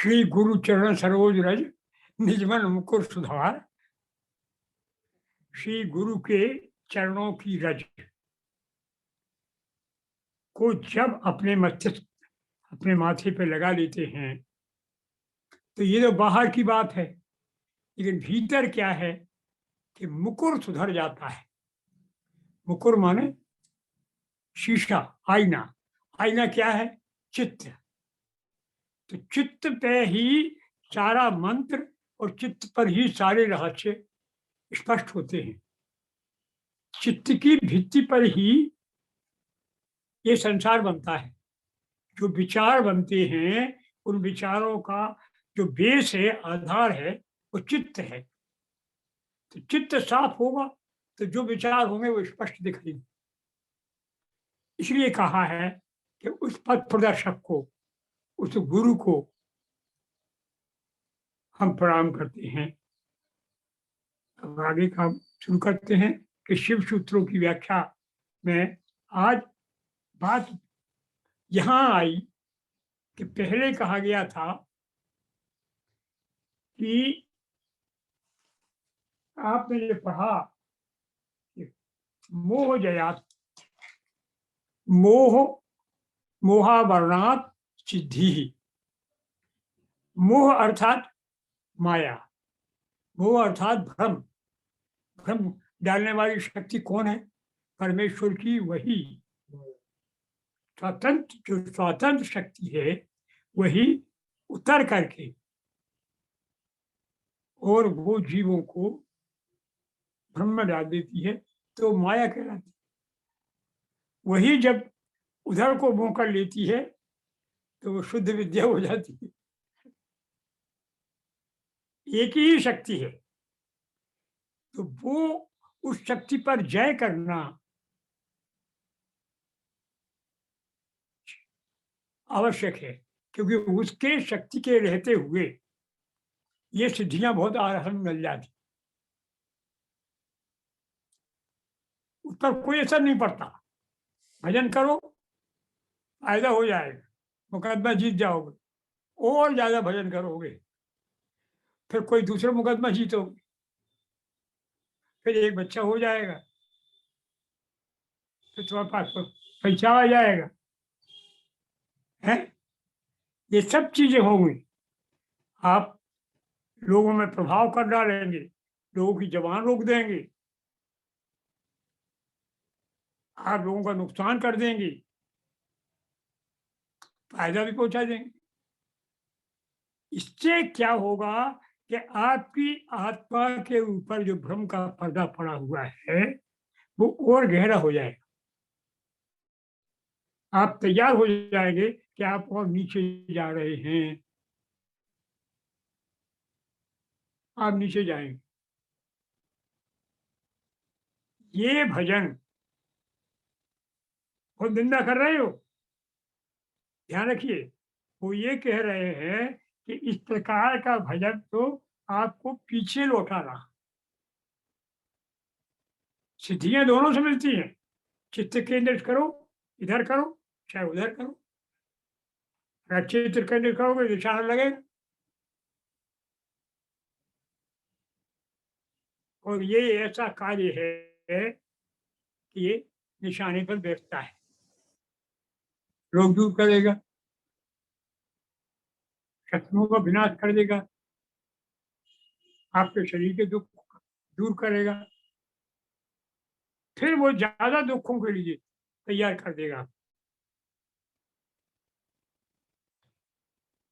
श्री गुरु चरण सरोज रज निजमन मुकुर सुधार। श्री गुरु के चरणों की रज को जब अपने मस्तिष्क अपने माथे पे लगा लेते हैं तो ये तो बाहर की बात है, लेकिन भीतर क्या है कि मुकुर सुधर जाता है। मुकुर माने शीशा, आईना। आईना क्या है? चित्त। तो चित्त पे ही सारा मंत्र और चित्त पर ही सारे रहस्य स्पष्ट होते हैं। चित्त की भित्ति पर ही ये संसार बनता है। जो विचार बनते हैं उन विचारों का जो बेस है, आधार है, वो चित्त है। तो चित्त साफ होगा तो जो विचार होंगे वो स्पष्ट दिखाई। इसलिए कहा है कि उस पथ प्रदर्शक को, उस गुरु को हम प्रणाम करते हैं। अब आगे का शुरू करते हैं कि शिव सूत्रों की व्याख्या में आज बात यहां आई कि पहले कहा गया था कि आपने ये पढ़ा कि मोह जयात, मोह मोहावरणात् सिद्धि। मोह अर्थात माया, मोह अर्थात भ्रम। भ्रम डालने वाली शक्ति कौन है? परमेश्वर की वही स्वतंत्र, जो स्वतंत्र शक्ति है वही उतर करके और वो जीवों को भ्रम में डाल देती है, तो माया कहलाती है। वही जब उधर को मुंह कर लेती है तो वो शुद्ध विद्या हो जाती है। एक ही शक्ति है, तो वो उस शक्ति पर जय करना आवश्यक है, क्योंकि उसके शक्ति के रहते हुए ये सिद्धियां बहुत आसान मिल जाती, उस पर कोई असर नहीं पड़ता। भजन करो, फायदा हो जाएगा, मुकदमा जीत जाओगे, और ज्यादा भजन करोगे फिर कोई दूसरा मुकदमा जीतोगे, फिर एक बच्चा हो जाएगा, फिर तुम्हारे पास पैसा आ जाएगा है। ये सब चीजें होंगी। आप लोगों में प्रभाव कर डालेंगे, लोगों की जबान रोक देंगे, आप लोगों का नुकसान कर देंगे, फायदा भी पहुंचा देंगे। इससे क्या होगा कि आपकी आत्मा के ऊपर जो भ्रम का पर्दा पड़ा हुआ है वो और गहरा हो जाएगा। आप तैयार हो जाएंगे कि आप और नीचे जा रहे हैं, आप नीचे जाएंगे। ये भजन बहुत निंदा कर रहे हो, ध्यान रखिए। वो ये कह रहे हैं कि इस प्रकार का भजन तो आपको पीछे लौटा रहा। सिद्धियां दोनों से मिलती हैं, चित्त केंद्रित करो, इधर करो चाहे उधर करो। अगर चित्त केंद्रित करोगे निशाना लगेगा, और ये ऐसा कार्य है कि ये निशाने पर बैठता है, रोग दूर करेगा, शत्रुओं का विनाश कर देगा, आपके शरीर के दुख दूर करेगा, फिर वो ज्यादा दुखों के लिए तैयार कर देगा।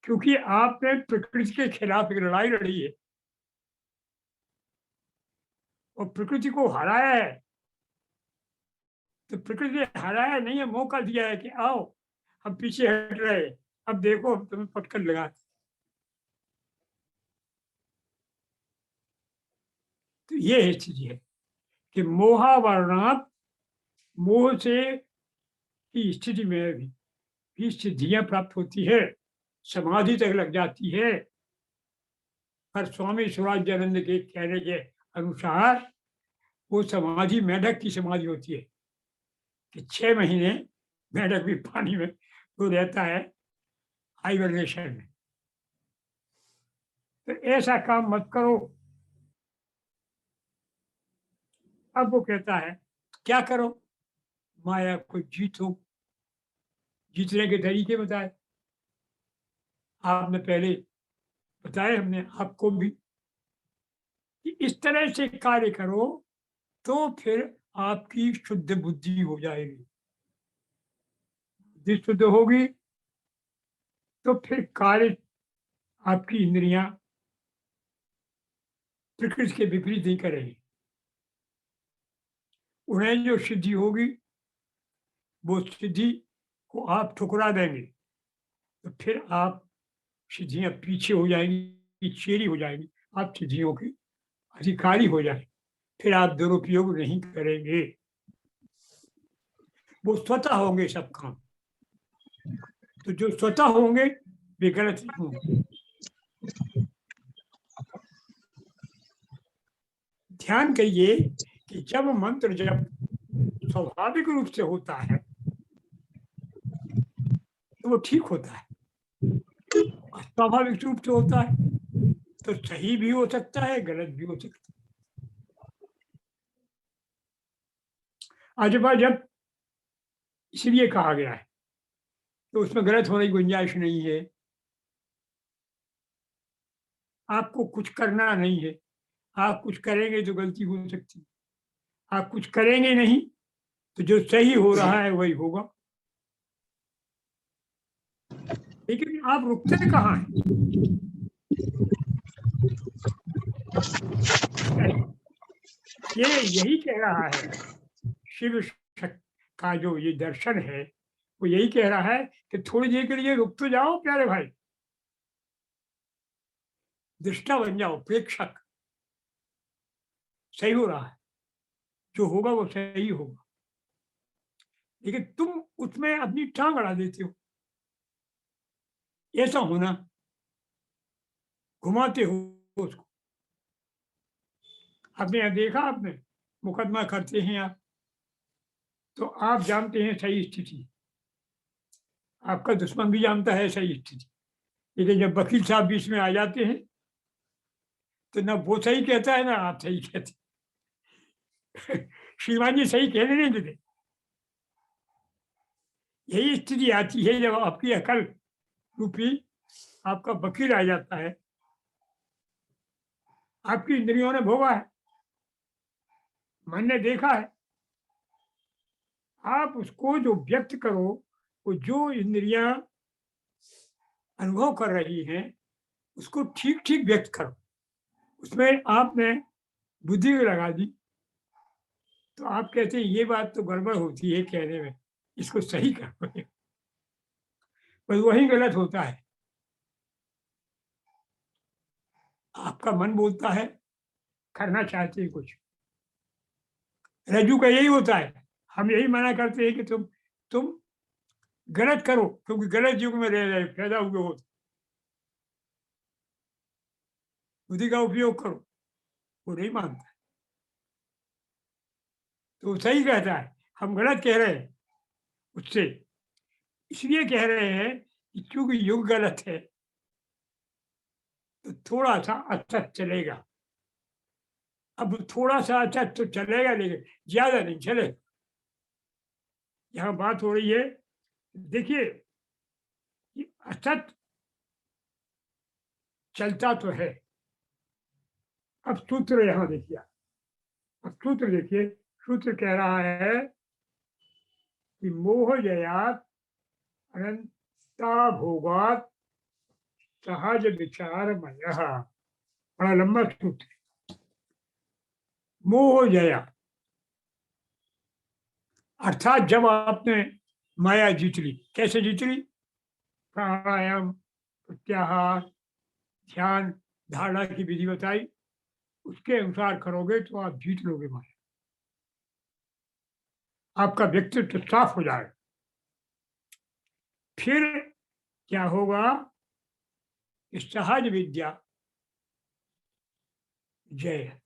क्योंकि आपने प्रकृति के खिलाफ एक लड़ाई लड़ी है और प्रकृति को हराया है। तो प्रकृति ने हराया नहीं है, मौका दिया है कि आओ, हम पीछे हट रहे, अब देखो हम तुम्हें पटकर लगा। तो ये स्थिति है कि मोहावरणात्, मोह से की स्थिति में भी सिद्धियां प्राप्त होती है, समाधि तक लग जाती है। पर स्वामी स्वराज्यानंद के कहने के अनुसार वो समाधि मेढक की समाधि होती है कि 6 महीने मेढक भी पानी में तो रहता है हाइबरनेशन में, तो ऐसा काम मत करो। अब वो कहता है क्या करो, माया को जीतो। जीतने के तरीके बताए, आपने पहले बताए, हमने आपको भी, कि इस तरह से कार्य करो तो फिर आपकी शुद्ध बुद्धि हो जाएगी। बुद्धि शुद्ध होगी तो फिर कार्य, आपकी इंद्रियां प्रकृति के विपरीत नहीं करेंगी। उन्हें जो सिद्धि होगी वो सिद्धि को आप ठुकरा देंगे, तो फिर आप सिद्धियां पीछे हो जाएंगी, चेरी हो जाएंगी, आप सिद्धियों की अधिकारी हो जाएंगे, फिर आप दुरुपयोग नहीं करेंगे। वो स्वतः होंगे सब काम, तो जो स्वतः होंगे वे गलत नहीं होंगे। ध्यान करिए कि जब मंत्र जब स्वाभाविक रूप से होता है तो वो ठीक होता है, स्वाभाविक रूप से होता है तो सही भी हो सकता है, गलत भी हो सकता है। अजबा जब इसलिए कहा गया है तो उसमें गलत होने की गुंजाइश नहीं है। आपको कुछ करना नहीं है, आप कुछ करेंगे तो गलती हो सकती है, आप कुछ करेंगे नहीं तो जो सही हो रहा है वही होगा। लेकिन आप रुकते कहाँ हैं? ये यही कह रहा है, शिव का जो ये दर्शन है वो यही कह रहा है कि थोड़ी देर के लिए रुक तो जाओ प्यारे भाई, दृष्टा बन जाओ, प्रेक्षक। सही हो रहा है, जो होगा वो सही होगा, लेकिन तुम उसमें अपनी टांग अड़ा देते हो। ऐसा होना, घुमाते हो उसको। आपने यहाँ देखा, आपने मुकदमा करते हैं आप, तो आप जानते हैं सही स्थिति, आपका दुश्मन भी जानता है सही स्थिति, लेकिन जब वकील साहब बीच में आ जाते हैं तो ना वो सही कहता है ना आप सही कहते। श्रीमान जी सही कहने नहीं देते। यही स्थिति आती है जब आपकी अकल रूपी आपका वकील आ जाता है। आपकी इंद्रियों ने भोगा है, मन ने देखा है, आप उसको जो व्यक्त करो, वो जो इंद्रियां अनुभव कर रही हैं उसको ठीक ठीक व्यक्त करो। उसमें आपने बुद्धि लगा दी तो आप कहते हैं ये बात तो गड़बड़ होती है कहने में, इसको सही करो। बस वही गलत होता है। आपका मन बोलता है, करना चाहते हैं कुछ, रज्जू का यही होता है। हम यही मना करते हैं कि तुम गलत करो, क्योंकि गलत युग में रह रहे पैदा हुए हो, बुद्धि का उपयोग करो। वो नहीं मानता, तो वो सही कहता है, हम गलत कह रहे हैं उससे। इसलिए कह रहे हैं कि क्योंकि युग गलत है तो थोड़ा सा अच्छा चलेगा। अब थोड़ा सा अच्छा तो चलेगा, लेकिन ज्यादा नहीं चलेगा। यहाँ बात हो रही है, देखिए, कि असत चलता तो है। अब सूत्र यहाँ देखिए, अब सूत्र देखिए, सूत्र कह रहा है कि मोह जयात अनंता भोगात सहज विचार मय। बड़ा लंबा सूत्र। मोह जया अर्थात जब आपने माया जीत ली, कैसे जीत ली? प्राणायाम, प्रत्याहार, ध्यान, धारणा की विधि बताई, उसके अनुसार करोगे तो आप जीत लोगे माया। आपका व्यक्तित्व साफ हो जाएगा। फिर क्या होगा? सहज विद्या जय,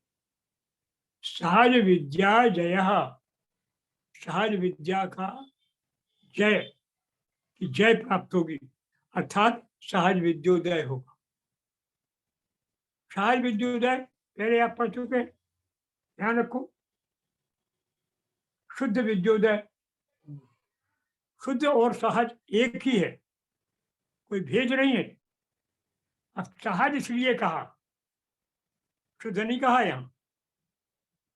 सहज विद्या जय, सहज विद्या का जय, की जय प्राप्त होगी, अर्थात सहज विद्योदय होगा। सहज विद्योदय पहले आप पढ़ चुके, ध्यान रखो। शुद्ध विद्योदय, शुद्ध और सहज एक ही है, कोई भेद नहीं है। अब सहज इसलिए कहा, शुद्ध नहीं कहा यहाँ।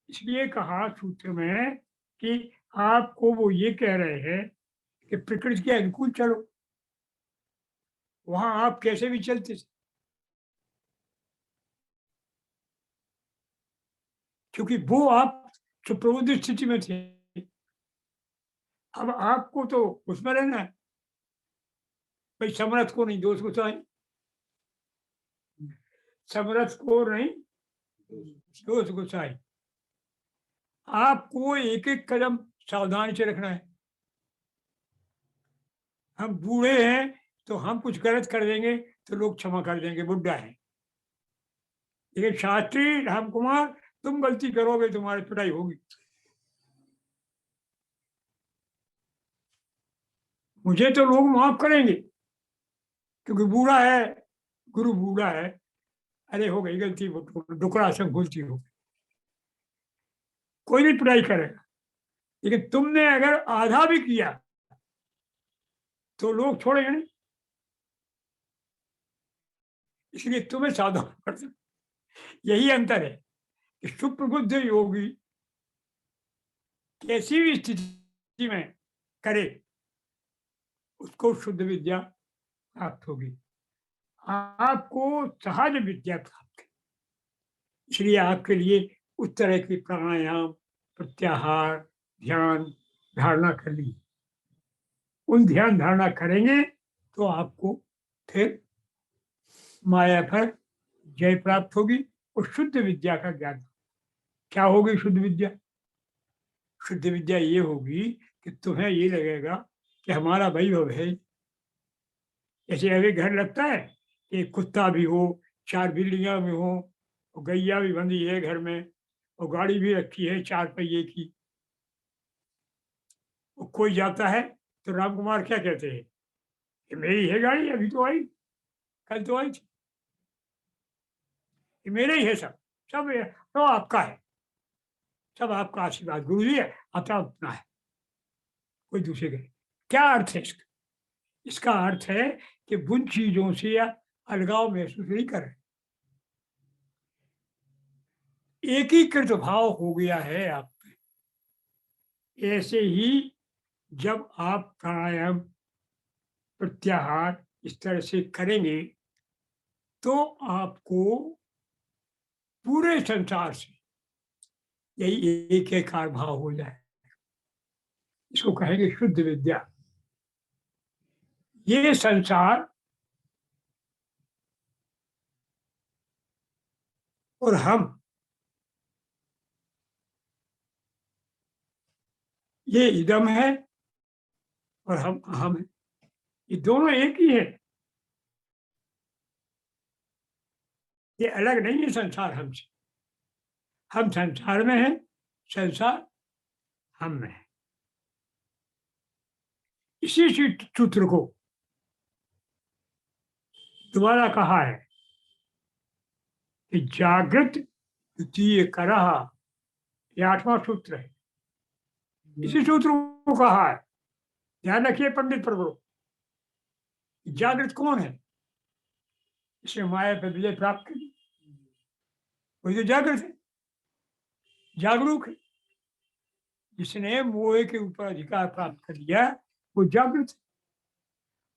इसलिए कहा सूत्र में कि आपको वो ये कह रहे हैं कि प्रकृति के अनुकूल चलो, वहां आप कैसे भी चलते थे, क्योंकि वो आप सुप्रबुद्ध स्थिति में थे। अब आपको तो उसमें रहना है भाई, समर्थ को नहीं दोष गुसाई, समर्थ को नहीं दोष गुसाई। आपको एक एक कदम सावधानी से रखना है। हम बूढ़े हैं तो हम कुछ गलत कर देंगे तो लोग क्षमा कर देंगे, बुढ़ा है। लेकिन शास्त्री राम कुमार, तुम गलती करोगे तुम्हारी पिटाई होगी। मुझे तो लोग माफ करेंगे क्योंकि बूढ़ा है, गुरु बूढ़ा है। अरे हो गई गलती, डुकरा से भूलती हो, कोई भी पिटाई करेगा। लेकिन तुमने अगर आधा भी किया तो लोग छोड़ेंगे नहीं, इसलिए तुम्हें सावधान पड़ना। यही अंतर है कि सुप्रबुद्ध योगी कैसी भी स्थिति में करे उसको शुद्ध विद्या प्राप्त होगी। आपको सहज विद्या प्राप्त है, इसलिए आपके लिए उस तरह की प्राणायाम, प्रत्याहार, ध्यान धारणा करनी। उन ध्यान धारणा करेंगे तो आपको फिर माया पर जय प्राप्त होगी और शुद्ध विद्या का ज्ञान। क्या होगी शुद्ध विद्या? शुद्ध विद्या ये होगी कि तुम्हें ये लगेगा कि हमारा वैभव है। जैसे अभी घर लगता है कि कुत्ता भी हो, 4 बिल्लियां भी हो, और गैया भी बंधी है घर में, और गाड़ी भी रखी है 4 पहिए की। और कोई जाता है तो राम कुमार क्या कहते हैं कि मेरी है गाड़ी, अभी तो आई, कल तो आई थी, ये मेरे ही है सब, सब तो आपका है, सब आपका आशीर्वाद गुरु जी है, आपका अपना है, कोई दूसरे का नहीं। क्या अर्थ है इसका? इसका अर्थ है कि उन चीजों से अलगाव महसूस नहीं कर रहे, एकीकृत भाव हो गया है आप। ऐसे ही जब आप प्राणायाम, प्रत्याहार इस तरह से करेंगे तो आपको पूरे संसार से यही एक एकार भाव हो जाए। इसको कहेंगे शुद्ध विद्या। ये संसार और हम, ये इदम है और हम अहम है, ये दोनों एक ही है, ये अलग नहीं है संसार हमसे। हम संसार में हैं, संसार हम में है। इसी सूत्र को दोबारा कहा है कि जागृत द्वितीय करह, ये 8वां सूत्र है। इसी सूत्र को कहा है, ध्यान रखिए पंडित प्रभु, जागृत कौन है? इसने माया पर विजय प्राप्त की, वही तो जागृत है, जागरूक है। जिसने मोह के ऊपर अधिकार प्राप्त कर लिया वो जागृत है,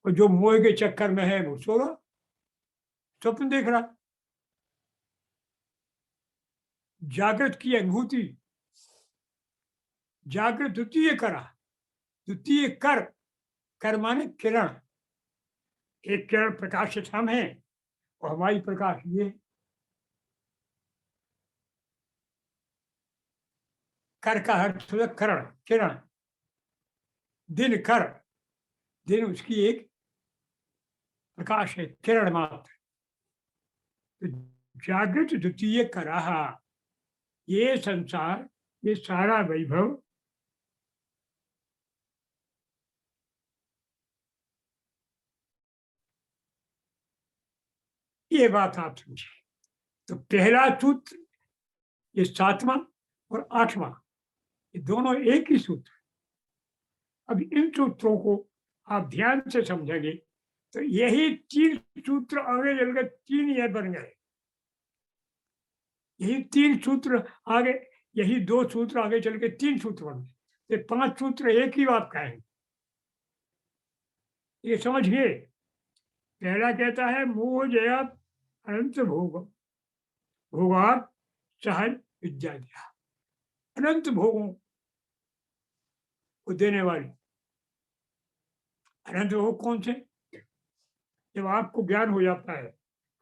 और जो मोह के चक्कर में है वो सो रहा, स्वप्न देख रहा। जागृत की अनुभूति, जागृत द्वितीय करा, द्वितीय कर, कर माने किरण। एक किरण प्रकाशित हम है और हमारी प्रकाश ये, कर का अर्थ होता करण, किरण। दिन कर, दिन उसकी एक प्रकाश है, किरण मात्र। तो जागृत द्वितीय कराहा, ये संसार, ये सारा वैभव ये बात आप समझिए। तो पहला सूत्र, ये 7वां और 8वां, ये दोनों एक ही सूत्र। अब इन सूत्रों को आप ध्यान से समझेंगे तो यही 3 सूत्र आगे चलकर 3 ये बन गए। यही 3 सूत्र आगे, यही 2 सूत्र आगे चल के 3 सूत्र बन गए। ये 5 सूत्र एक ही बात का है। ये समझिए, पहला कहता है मोह जया अनंत भोग, भोगात सहज विद्या दिया। अनंत भोगों को देने वाली। अनंत भोग कौन से? जब आपको ज्ञान हो जाता है,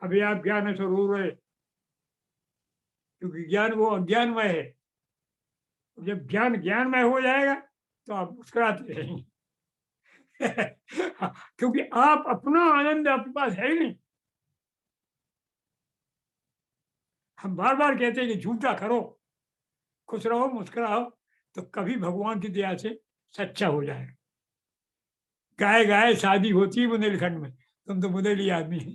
अभी आप ज्ञान से रो रहे, क्योंकि ज्ञान वो अज्ञानमय है। जब ज्ञान ज्ञानमय हो जाएगा तो आप मुस्कुराते रहेंगे। क्योंकि आप अपना आनंद आपके पास है ही नहीं। हम बार बार कहते हैं कि झूठा करो, खुश रहो, मुस्कुराओ, तो कभी भगवान की दया से सच्चा हो जाएगा। गाय गाय शादी होती है बुंदेलखंड में, तुम तो बुंदेली आदमी है।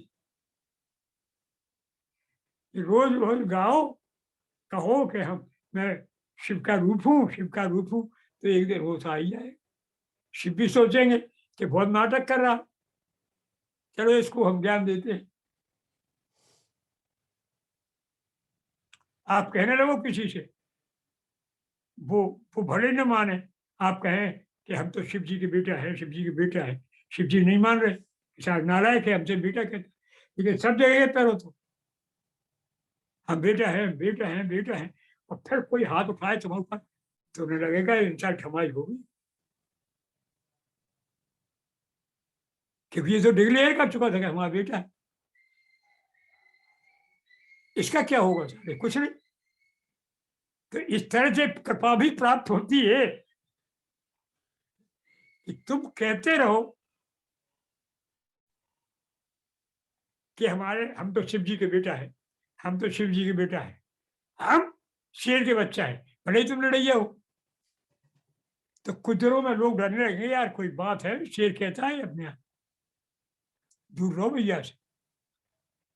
रोज रोज गाओ, कहो कि मैं शिव का रूप हूँ, शिव का रूप हूँ, तो एक दिन होश आ ही जाए। शिव भी सोचेंगे कि बहुत नाटक कर रहा, चलो इसको हम ज्ञान देते हैं। आप कहने लगो किसी से, वो भले न माने, आप कहें कि हम तो शिव जी के बेटा है, शिव जी के बेटा है, शिव जी नहीं मान रहे, शायद नालायक है, हमसे बेटा कहते, लेकिन सब जगह पैरो तो हम बेटा है, बेटा है, बेटा है, और फिर कोई हाथ उठाए तुम्हारे ऊपर तो उन्हें लगेगा इंसान ठमाई होगी, क्योंकि ये तो डिक्लेयर कर चुका था कि हमारा बेटा है। इसका क्या होगा? कुछ नहीं। तो इस तरह से कृपा भी प्राप्त होती है कि तुम कहते रहो कि हम तो शिव जी के बेटा है, हम तो शिव जी के बेटा है, हम शेर के बच्चा है, भले ही तुम लड़ैया हो। तो कुछ दिनों में लोग डरने लगेंगे, यार कोई बात है, शेर कहता है अपने आप, दूर रहो भैया से।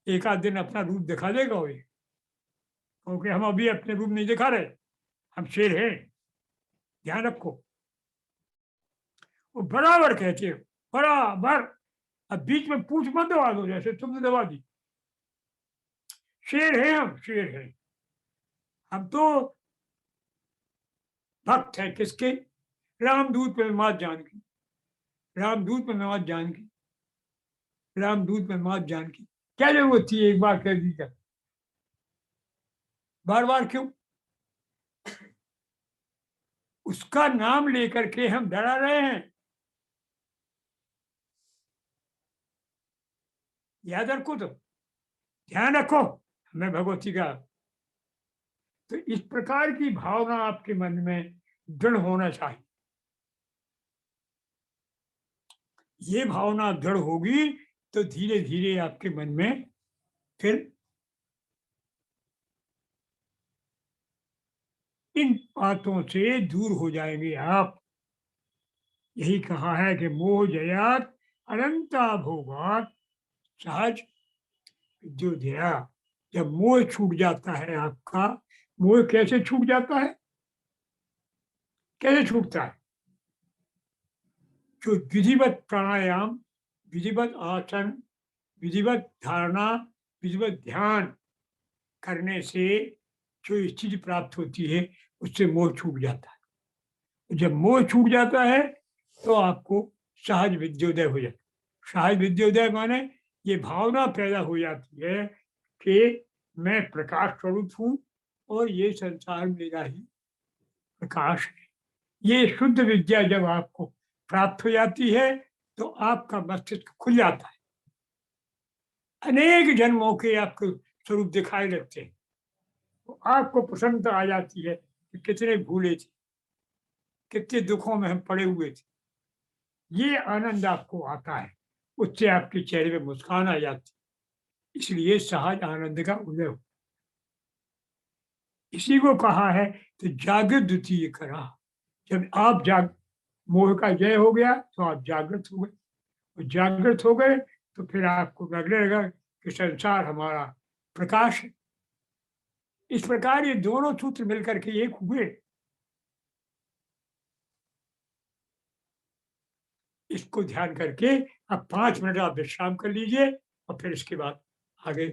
एक आध दिन अपना रूप दिखा देगा वो, क्योंकि हम अभी अपने रूप नहीं दिखा रहे, हम शेर हैं, ध्यान रखो। वो बराबर कहते हो, बराबर। अब बीच में पूछ मत दबा दो जैसे तुमने दबा दी। शेर है, हम शेर हैं। हम तो भक्त है किसके? रामदूत में मात जानकी, रामदूत में मात जानकी, रामदूत में मात जानकी। क्या जरूरत थी एक बार कह दी? बार बार क्यों? उसका नाम लेकर के हम डरा रहे हैं। याद रखो, तो ध्यान रखो, हमें भगवती का। तो इस प्रकार की भावना आपके मन में दृढ़ होना चाहिए। ये भावना दृढ़ होगी तो धीरे धीरे आपके मन में फिर इन बातों से दूर हो जाएंगे आप। यही कहा है कि मोह जयात अनंता भोगात सहज विद्योदया। जब मोह छूट जाता है आपका, मोह कैसे छूट जाता है? कैसे छूटता है? जो विधिवत प्राणायाम, विधिवत आसन, विधिवत धारणा, विधिवत ध्यान करने से जो स्थिति प्राप्त होती है, उससे मोह छूट जाता है। जब मोह छूट जाता है तो आपको सहज विद्योदय हो जाता है। सहज विद्योदय माने ये भावना पैदा हो जाती है कि मैं प्रकाश स्वरूप हूँ और ये संसार मेरा ही प्रकाश है। ये शुद्ध विद्या जब आपको प्राप्त हो जाती है तो आपका मस्तिष्क खुल जाता है। अनेक जन्मों के आपको स्वरूप दिखाई लगते हैं। तो आपको प्रसन्नता आ जाती है कि कितने भूले थे, कितने दुखों में हम पड़े हुए थे। ये आनंद आपको आता है, उससे आपके चेहरे पे मुस्कान आ जाती है। इसलिए सहज आनंद का उदय हो। इसी को कहा है तो जागृत द्वितीय करा। जब आप मोह का जय हो गया तो आप जागृत हो गए, और जागृत हो गए तो फिर आपको लगने लगा कि संसार हमारा प्रकाश है। इस प्रकार ये दोनों सूत्र मिलकर के एक हुए। इसको ध्यान करके अब 5 मिनट आप विश्राम कर लीजिए और फिर इसके बाद आगे